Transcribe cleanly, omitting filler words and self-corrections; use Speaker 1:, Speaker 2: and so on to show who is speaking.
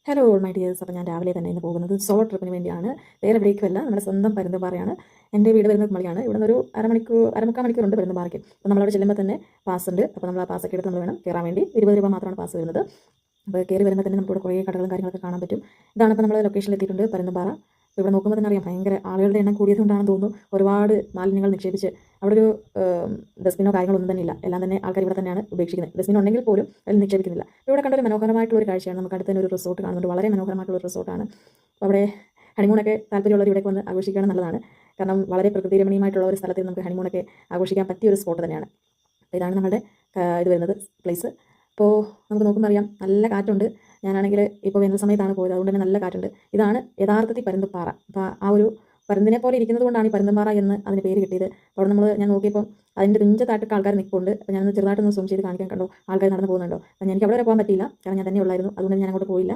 Speaker 1: Hello all my dears. അപ്പോൾ ഞാൻ രാവിലെ തന്നെ ഇന്ന് പോകുന്നത് സോളോ ട്രിപ്പിന് വേണ്ടിയാണ്. വേറെ എവിടേക്കുമല്ല, നമ്മുടെ സ്വന്തം പരുന്തുംപാറയാണ്. എൻ്റെ വീട് വരുന്നത് കുമളിയാണ്. ഇവിടെ നിന്ന് ഒരു അരമുക്കാൽ മണിക്കൂറുണ്ട് പരുന്തുംപാറയ്ക്ക്. അപ്പോൾ നമ്മളവിടെ ചെല്ലുമ്പോൾ തന്നെ പാസ് ഉണ്ട്. അപ്പോൾ നമ്മൾ ആ പാസ്സൊക്കെ എടുത്ത് നമ്മൾ വേണം കയറാൻ വേണ്ടി. 20 രൂപ മാത്രമാണ് പാസ് വരുന്നത്. അപ്പോൾ കയറി വരുമ്പോൾ തന്നെ നമുക്കിവിടെ കുറേ കടകളും കാര്യങ്ങളൊക്കെ കാണാൻ പറ്റും. ഇതാണ് ഇപ്പോൾ നമ്മൾ ലൊക്കേഷനിൽ എത്തിയിട്ടുണ്ട്, പരുന്തുംപാറ. അപ്പോൾ ഇവിടെ നോക്കുമ്പോൾ തന്നെ അറിയാം, ഭയങ്കര ആളുകളുടെ എണ്ണം കൂടിയതുകൊണ്ടാണെന്ന് തോന്നുന്നു ഒരുപാട് മാലിന്യങ്ങൾ നിക്ഷേപിച്ച് അവിടെ ഒരു ഡസ്റ്റ്ബിനോ കാര്യങ്ങളൊന്നും തന്നെ ഇല്ല. എല്ലാം തന്നെ ആൾക്കാർ ഇവിടെ തന്നെയാണ് ഉപേക്ഷിക്കുന്നത്. ഡസ്റ്റ്ബിൻ ഉണ്ടെങ്കിൽ പോലും അതിൽ നിക്ഷേപിക്കുന്നില്ല. ഇവിടെ കണ്ടൊരു മനോഹരമായിട്ടുള്ള ഒരു കാഴ്ചയാണ്. നമുക്ക് അടുത്ത് തന്നെ ഒരു റിസോർട്ട് കാണുന്നുണ്ട്. വളരെ മനോഹരമായിട്ടുള്ള ഒരു റിസോർട്ടാണ്. അപ്പോൾ അവിടെ ഹണിമൂണൊക്കെ താല്പര്യമുള്ളവർ ഇവിടേക്ക് വന്ന് ആഘോഷിക്കുകയാണ് നല്ലതാണ്. കാരണം വളരെ പ്രകൃതി രമണീയമായിട്ടുള്ള ഒരു സ്ഥലത്തിൽ നമുക്ക് ഹണിമൂണൊക്കെ ആഘോഷിക്കാൻ പറ്റിയ ഒരു സ്പോട്ട് തന്നെയാണ്. അപ്പോൾ ഇതാണ് നമ്മുടെ ഇത് വരുന്നത് പ്ലേസ്. അപ്പോൾ നമുക്ക് നോക്കുമ്പോൾ അറിയാം, നല്ല കാറ്റുണ്ട്. ഞാനാണെങ്കിൽ ഇപ്പോൾ വേനൽ സമയത്താണ് പോയത്, അതുകൊണ്ട് തന്നെ നല്ല കാറ്റുണ്ട്. ഇതാണ് യഥാർത്ഥത്തിൽ പരുന്തുംപാറ. അപ്പോൾ ആ ഒരു പരുന്തിനെ പോലെ ഇരിക്കുന്നത് കൊണ്ടാണ് ഈ പരുന്തുംപാറ എന്ന് അതിന് പേര് കിട്ടിയത്. അപ്പോൾ അവിടെ ഞാൻ നോക്കിയപ്പോൾ അതിൻ്റെ തുഞ്ചത്തായിട്ടൊക്കെ ആൾക്കാർ നിൽപ്പുണ്ട്. അപ്പോൾ ഞാനൊന്ന് ചെറുതായിട്ടൊന്ന് സൂം ചെയ്ത് കാണിക്കാൻ കണ്ടു, ആൾക്കാർ നടന്ന് പോകുന്നുണ്ടോ. അപ്പോൾ എനിക്ക് അവിടെ വരെ പോകാൻ പറ്റിയില്ല, കാരണം ഞാൻ തന്നെ ഉള്ളായിരുന്നു. അതുകൊണ്ട് ഞാൻ അങ്ങോട്ട് പോയില്ല.